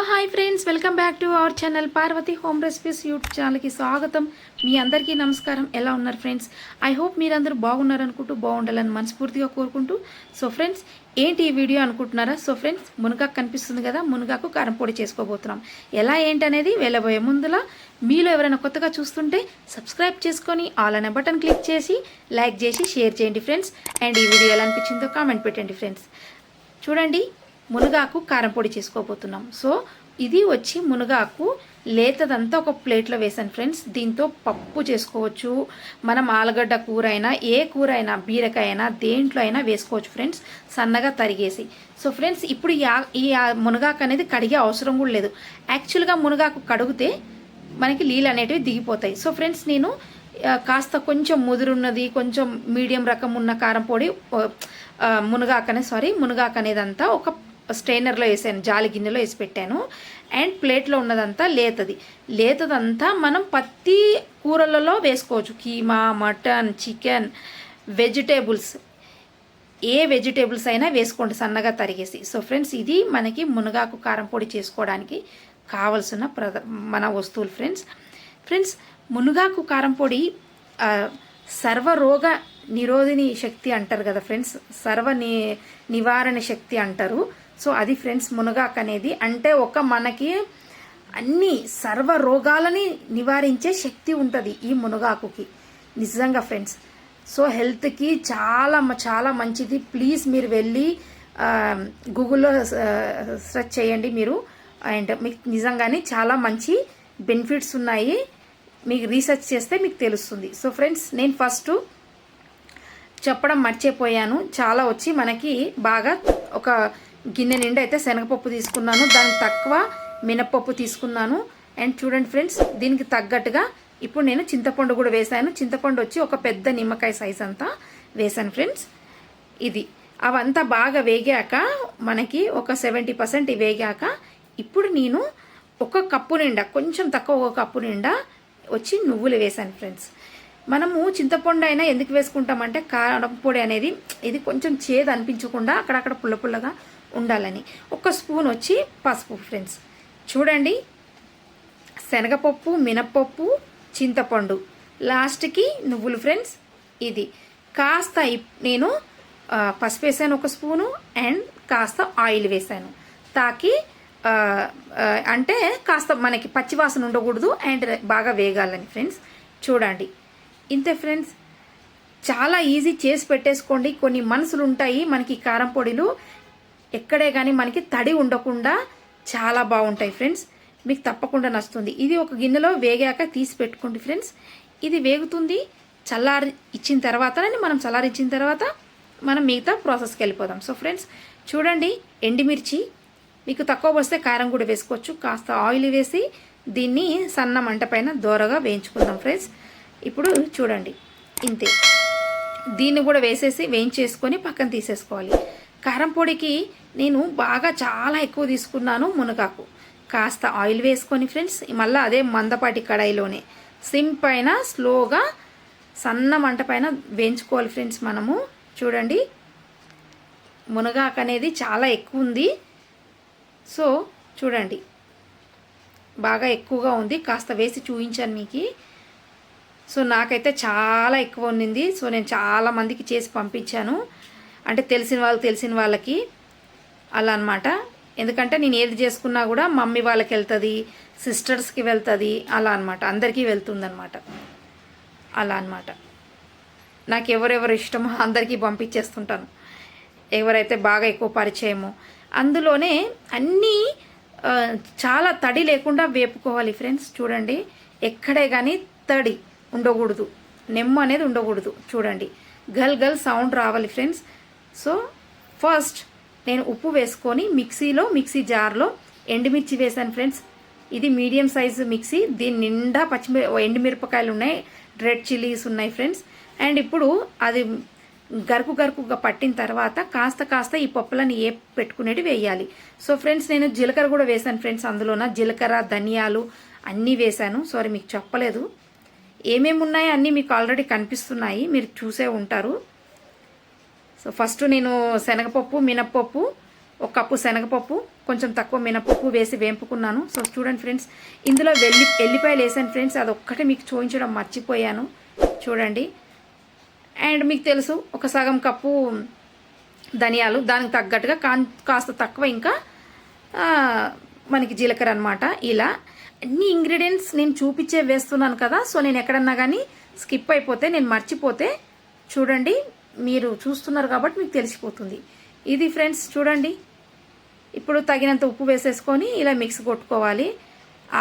Hi friends, welcome back to our channel Parvathi home recipes YouTube ఛానల్కి స్వాగతం. మీ అందరికీ నమస్కారం. ఎలా ఉన్నారు ఫ్రెండ్స్? ఐ హోప్ మీరందరూ బాగున్నారనుకుంటూ, బాగుండాలని మనస్ఫూర్తిగా కోరుకుంటూ. సో ఫ్రెండ్స్, ఏంటి ఈ వీడియో అనుకుంటున్నారా? సో ఫ్రెండ్స్, మునగాకు కనిపిస్తుంది కదా, మునగాకు కారం పొడి చేసుకోబోతున్నాం. ఎలా ఏంటనేది వెళ్ళబోయే ముందులా మీలో ఎవరైనా కొత్తగా చూస్తుంటే సబ్స్క్రైబ్ చేసుకొని ఆల్ అనే బటన్ క్లిక్ చేసి లైక్ చేసి షేర్ చేయండి ఫ్రెండ్స్. అండ్ ఈ వీడియో ఎలా అనిపించిందో కామెంట్ పెట్టండి ఫ్రెండ్స్. చూడండి, మునగాకు కారం పొడి చేసుకోబోతున్నాం. సో ఇది వచ్చి మునగాకు లేతదంతా ఒక ప్లేట్లో వేసాను ఫ్రెండ్స్. దీంతో పప్పు చేసుకోవచ్చు, మనం ఆలుగడ్డ కూర అయినా, ఏ కూర అయినా, బీరకాయ అయినా, దేంట్లో అయినా వేసుకోవచ్చు ఫ్రెండ్స్, సన్నగా తరిగేసి. సో ఫ్రెండ్స్, ఇప్పుడు ఈ మునగాకు అనేది కడిగే అవసరం కూడా లేదు. యాక్చువల్గా మునగాకు కడిగితే మనకి నీళ్ళు అనేటివి దిగిపోతాయి. సో ఫ్రెండ్స్, నేను కాస్త కొంచెం ముదురున్నది, కొంచెం మీడియం రకం ఉన్న కారం పొడి మునగాకు అనేదంతా ఒక స్ట్రైనర్లో వేసాను, జాలి గిన్నెలో వేసి పెట్టాను. అండ్ ప్లేట్లో ఉన్నదంతా లేతదంతా మనం ప్రతి కూరలలో వేసుకోవచ్చు. కీమా, మటన్, చికెన్, వెజిటేబుల్స్, ఏ వెజిటేబుల్స్ అయినా వేసుకోండి సన్నగా తరిగేసి. సో ఫ్రెండ్స్, ఇది మనకి మునగాకు కారం పొడి చేసుకోవడానికి కావలసిన మన వస్తువులు ఫ్రెండ్స్. మునగాకు కారం పొడి సర్వరోగ నిరోధిని శక్తి అంటారు కదా ఫ్రెండ్స్, నివారణ శక్తి అంటారు. సో అది ఫ్రెండ్స్, మునగాకు అనేది అంటే మనకి అన్ని సర్వ రోగాలని నివారించే శక్తి ఉంటుంది ఈ మునగాకుకి, నిజంగా ఫ్రెండ్స్. సో హెల్త్కి చాలా చాలా మంచిది. ప్లీజ్ మీరు వెళ్ళి గూగుల్లో సెర్చ్ చేయండి మీరు, అండ్ మీకు నిజంగానే చాలా మంచి బెనిఫిట్స్ ఉన్నాయి. మీకు రీసెర్చ్ చేస్తే మీకు తెలుస్తుంది. సో ఫ్రెండ్స్, నేను ఫస్ట్ చెప్పడం మర్చిపోయాను. చాలా వచ్చి మనకి బాగా ఒక గిన్నె నిండా అయితే శనగపప్పు తీసుకున్నాను, దానికి తక్కువ మినప్పప్పు తీసుకున్నాను. అండ్ చూడండి ఫ్రెండ్స్, దీనికి తగ్గట్టుగా ఇప్పుడు నేను చింతపండు కూడా వేసాను. చింతపండు వచ్చి ఒక పెద్ద నిమ్మకాయ సైజ్ అంతా వేసాను ఫ్రెండ్స్. ఇది అవంతా బాగా వేగాక, మనకి ఒక 70% వేగాక, ఇప్పుడు నేను ఒక కప్పు నిండా, కొంచెం తక్కువ ఒక కప్పు నిండా వచ్చి నువ్వులు వేసాను ఫ్రెండ్స్. మనము చింతపండు అయినా ఎందుకు వేసుకుంటామంటే కారం పొడి అనేది ఇది కొంచెం చేదు అనిపించకుండా అక్కడక్కడ పుల్లగా ఉండాలని. ఒక స్పూన్ వచ్చి పసుపు ఫ్రెండ్స్. చూడండి, శనగపప్పు, మినప్పప్పు, చింతపండు, లాస్ట్కి నువ్వులు ఫ్రెండ్స్. ఇది కాస్త నేను పసుపు వేసాను ఒక స్పూను, అండ్ కాస్త ఆయిల్ వేసాను. తాకి అంటే కాస్త మనకి పచ్చివాసన ఉండకూడదు అండ్ బాగా వేగాలని ఫ్రెండ్స్. చూడండి, ఇంతే ఫ్రెండ్స్, చాలా ఈజీ చేసి పెట్టేసుకోండి. కొన్ని మనసులు ఉంటాయి మనకి కారం పొడిలు, ఎక్కడే కానీ మనకి తడి ఉండకుండా చాలా బాగుంటాయి ఫ్రెండ్స్. మీకు తప్పకుండా నచ్చుతుంది. ఇది ఒక గిన్నెలో వేగాక తీసి పెట్టుకోండి ఫ్రెండ్స్. ఇది వేగుతుంది, చల్లారించిన తర్వాత మనం మిగతా ప్రాసెస్కి వెళ్ళిపోదాం. సో ఫ్రెండ్స్, చూడండి, ఎండుమిర్చి మీకు తక్కువ వస్తే కారం కూడా వేసుకోవచ్చు. కాస్త ఆయిల్ వేసి దీన్ని సన్న మంట పైన దోరగా వేయించుకుందాం ఫ్రెండ్స్. ఇప్పుడు చూడండి, ఇంతే, దీన్ని కూడా వేయించేసుకొని పక్కన తీసేసుకోవాలి. కారం పొడికి నేను బాగా చాలా ఎక్కువ తీసుకున్నాను మునగాకు. కాస్త ఆయిల్ వేసుకొని ఫ్రెండ్స్, మళ్ళీ అదే మందపాటి కడాయిలోనే సిమ్ పైన స్లోగా సన్న మంట పైన వేయించుకోవాలి ఫ్రెండ్స్. మనము చూడండి, మునగాకు అనేది చాలా ఎక్కువ ఉంది. సో చూడండి, బాగా ఎక్కువగా ఉంది. కాస్త వేసి చూపించాను మీకు. సో నాకైతే చాలా ఎక్కువ ఉన్నింది. సో నేను చాలా మందికి చేసి పంపించాను, అంటే తెలిసిన వాళ్ళకి అలా అనమాట. ఎందుకంటే నేను ఏది చేసుకున్నా కూడా మమ్మీ వాళ్ళకి వెళ్తుంది, సిస్టర్స్కి వెళ్తుంది, అలా అనమాట, అందరికీ వెళ్తుందనమాట. అలా అనమాట, నాకు ఎవరెవరు ఇష్టమో అందరికీ పంపించేస్తుంటాను, ఎవరైతే బాగా ఎక్కువ పరిచయమో. అందులోనే అన్నీ చాలా తడి లేకుండా వేపుకోవాలి ఫ్రెండ్స్. చూడండి, ఎక్కడే కానీ తడి ఉండకూడదు, నెమ్ము అనేది ఉండకూడదు. చూడండి, గల్ సౌండ్ రావాలి ఫ్రెండ్స్. సో ఫస్ట్ నేను ఉప్పు వేసుకొని మిక్సీ జార్లో ఎండుమిర్చి వేసాను ఫ్రెండ్స్. ఇది మీడియం సైజు మిక్సీ, దీని నిండా ఎండుమిరపకాయలు ఉన్నాయి, రెడ్ చిల్లీస్ ఉన్నాయి ఫ్రెండ్స్. అండ్ ఇప్పుడు అది గరుకుగా పట్టిన తర్వాత కాస్త ఈ పప్పులని పెట్టుకునేవి వేయాలి. సో ఫ్రెండ్స్, నేను జీలకర్ర కూడా వేసాను ఫ్రెండ్స్. అందులోన జీలకర్ర, ధనియాలు అన్నీ వేసాను. సారీ, మీకు చెప్పలేదు. ఏమేమి ఉన్నాయో అన్నీ మీకు ఆల్రెడీ కనిపిస్తున్నాయి, మీరు చూసే ఉంటారు. సో ఫస్ట్ నేను శనగపప్పు, మినప్పప్పు, ఒక కప్పు శనగపప్పు, కొంచెం తక్కువ మినపప్పు వేసి వేంపుకున్నాను. సో చూడండి ఫ్రెండ్స్, ఇందులో ఎల్లిపాయలు వేసాను ఫ్రెండ్స్. అదొక్కటే మీకు చూపించడం మర్చిపోయాను, చూడండి. అండ్ మీకు తెలుసు ఒక సగం కప్పు ధనియాలు, దానికి తగ్గట్టుగా కాస్త తక్కువ ఇంకా మనకి జీలకర్ర అనమాట. ఇలా అన్ని ఇంగ్రీడియంట్స్ నేను చూపించే వేస్తున్నాను కదా. సో నేను ఎక్కడన్నా కానీ స్కిప్ అయిపోతే, నేను మర్చిపోతే చూడండి, మీరు చూస్తున్నారు కాబట్టి మీకు తెలిసిపోతుంది. ఇది ఫ్రెండ్స్ చూడండి. ఇప్పుడు తగినంత ఉప్పు వేసేసుకొని ఇలా మిక్స్ కొట్టుకోవాలి.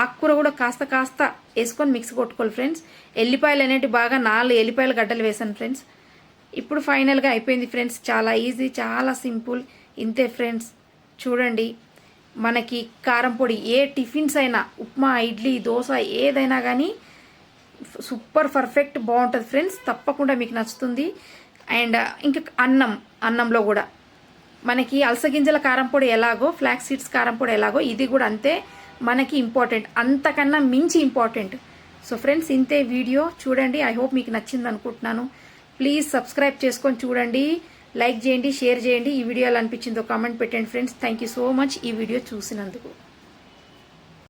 ఆకుకూర కూడా కాస్త వేసుకొని మిక్స్ కొట్టుకోవాలి ఫ్రెండ్స్. ఎల్లిపాయలు అనేవి బాగా 4 ఎల్లిపాయల గడ్డలు వేసాను ఫ్రెండ్స్. ఇప్పుడు ఫైనల్గా అయిపోయింది ఫ్రెండ్స్. చాలా ఈజీ, చాలా సింపుల్, ఇంతే ఫ్రెండ్స్. చూడండి, మనకి కారం పొడి ఏ టిఫిన్స్ అయినా, ఉప్మా, ఇడ్లీ, దోశ ఏదైనా కానీ సూపర్ పర్ఫెక్ట్ బాగుంటుంది ఫ్రెండ్స్. తప్పకుండా మీకు నచ్చుతుంది. అండ్ ఇంకా అన్నంలో కూడా మనకి అలసగింజల కారం పొడి ఎలాగో, ఫ్లాక్స్ సీడ్స్ కారం పొడి ఎలాగో, ఇది కూడా అంతే మనకి ఇంపార్టెంట్, అంతకన్నా మించి ఇంపార్టెంట్. సో ఫ్రెండ్స్ ఇంతే వీడియో. చూడండి, ఐ హోప్ మీకు నచ్చింది అనుకుంటున్నాను. ప్లీజ్ సబ్స్క్రైబ్ చేసుకొని చూడండి, లైక్ చేయండి, షేర్ చేయండి. ఈ వీడియో ఎలా అనిపించిందో కామెంట్ పెట్టండి friends. Thank you so much ఈ వీడియో చూసినందుకు.